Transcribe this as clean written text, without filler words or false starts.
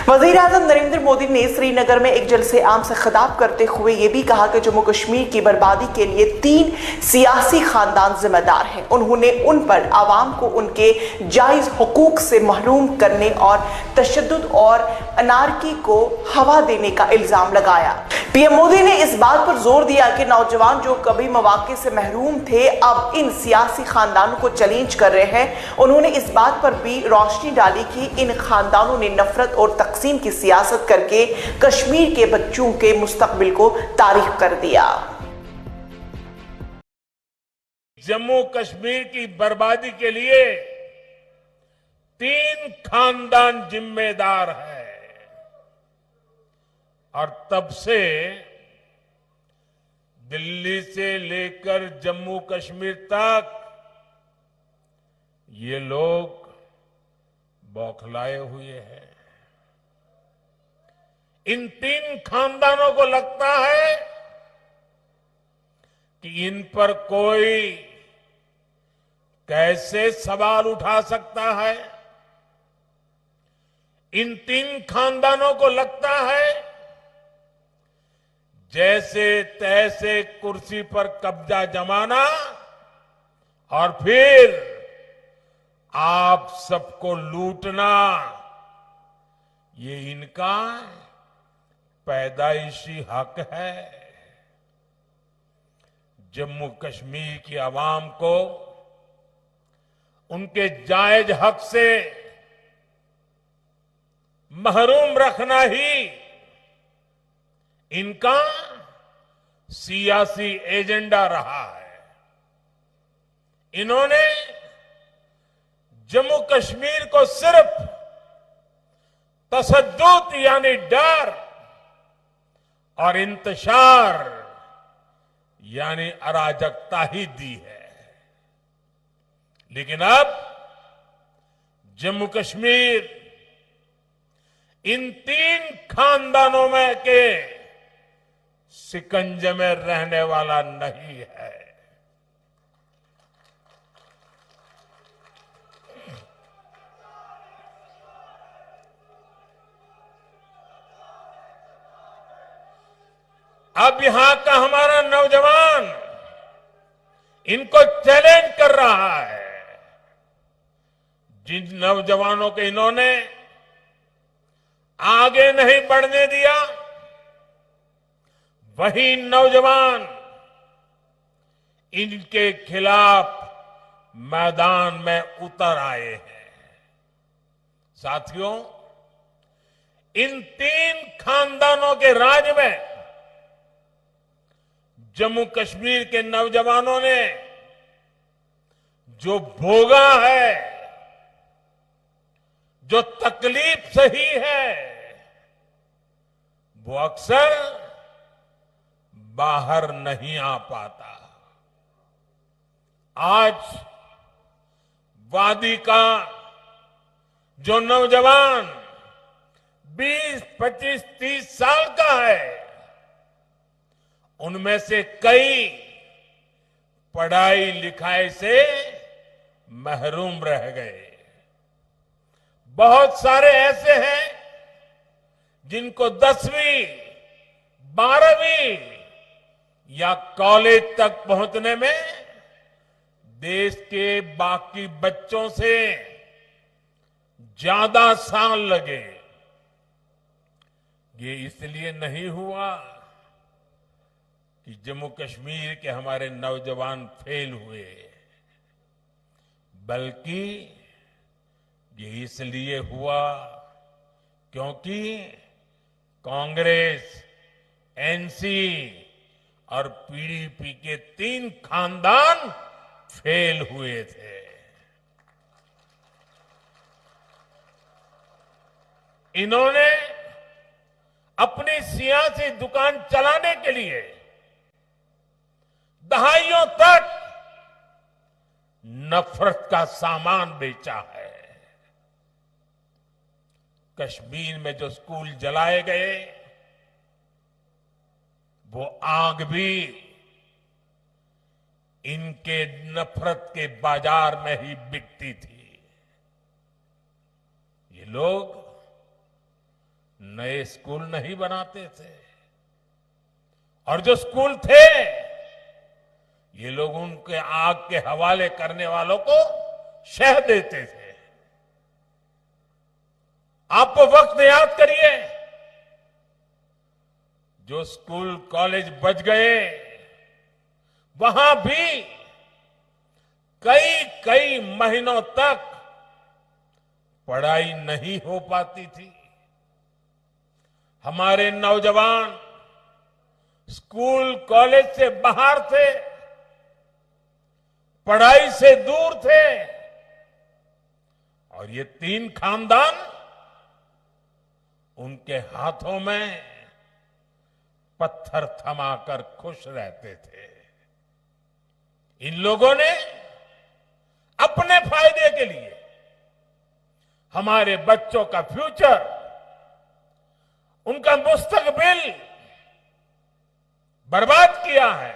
वज़ीर-ए-आज़म नरेंद्र मोदी ने श्रीनगर में एक जलसे आम से खिताब करते हुए ये भी कहा कि जम्मू कश्मीर की बर्बादी के लिए 3 सियासी खानदान जिम्मेदार हैं। उन्होंने उन पर आवाम को उनके जायज हुकूक से महरूम करने और तशद्दुद और अनारकी को हवा देने का इल्जाम लगाया। पीएम मोदी ने इस बात पर जोर दिया कि नौजवान जो कभी मौके से महरूम थे अब इन सियासी खानदानों को चैलेंज कर रहे हैं। उन्होंने इस बात पर भी रोशनी डाली कि इन खानदानों ने नफरत और तकसीम की सियासत करके कश्मीर के बच्चों के मुस्तकबिल को तारीख कर दिया। जम्मू कश्मीर की बर्बादी के लिए 3 खानदान जिम्मेदार है और तब से दिल्ली से लेकर जम्मू कश्मीर तक ये लोग बौखलाए हुए हैं। इन 3 खानदानों को लगता है कि इन पर कोई कैसे सवाल उठा सकता है। इन 3 खानदानों को लगता है जैसे तैसे कुर्सी पर कब्जा जमाना और फिर आप सबको लूटना, ये इनका पैदाइशी हक है। जम्मू कश्मीर की आवाम को उनके जायज हक से महरूम रखना ही इनका सियासी एजेंडा रहा है। इन्होंने जम्मू कश्मीर को सिर्फ तशद्दुद यानी डर और इंतशार यानी अराजकता ही दी है। लेकिन अब जम्मू कश्मीर इन 3 खानदानों में के शिकंजे में रहने वाला नहीं है। अब यहां का हमारा नौजवान इनको चैलेंज कर रहा है। जिन नौजवानों के इन्होंने आगे नहीं बढ़ने दिया, वही नौजवान इनके खिलाफ मैदान में उतर आए हैं। साथियों, इन 3 खानदानों के राज में जम्मू कश्मीर के नौजवानों ने जो भोगा है, जो तकलीफ सही है, वो अक्सर बाहर नहीं आ पाता। आज वादी का जो नौजवान 20, 25, 30 साल का है, उनमें से कई पढ़ाई लिखाई से महरूम रह गए। बहुत सारे ऐसे हैं जिनको 10वीं, 12वीं या कॉलेज तक पहुंचने में देश के बाकी बच्चों से ज्यादा साल लगे। ये इसलिए नहीं हुआ कि जम्मू कश्मीर के हमारे नौजवान फेल हुए, बल्कि ये इसलिए हुआ क्योंकि कांग्रेस, एनसी और पीडीपी के 3 खानदान फेल हुए थे। इन्होंने अपनी सियासी दुकान चलाने के लिए दहाइयों तक नफरत का सामान बेचा है। कश्मीर में जो स्कूल जलाए गए, वो आग भी इनके नफरत के बाजार में ही बिकती थी। ये लोग नए स्कूल नहीं बनाते थे और जो स्कूल थे ये लोग उनके आग के हवाले करने वालों को शह देते थे। आप वो वक्त याद करिए जो स्कूल कॉलेज बच गए, वहां भी कई कई महीनों तक पढ़ाई नहीं हो पाती थी। हमारे नौजवान स्कूल कॉलेज से बाहर थे, पढ़ाई से दूर थे और ये तीन खानदान उनके हाथों में पत्थर थमाकर खुश रहते थे। इन लोगों ने अपने फायदे के लिए हमारे बच्चों का फ्यूचर, उनका मुस्तकबिल बर्बाद किया है।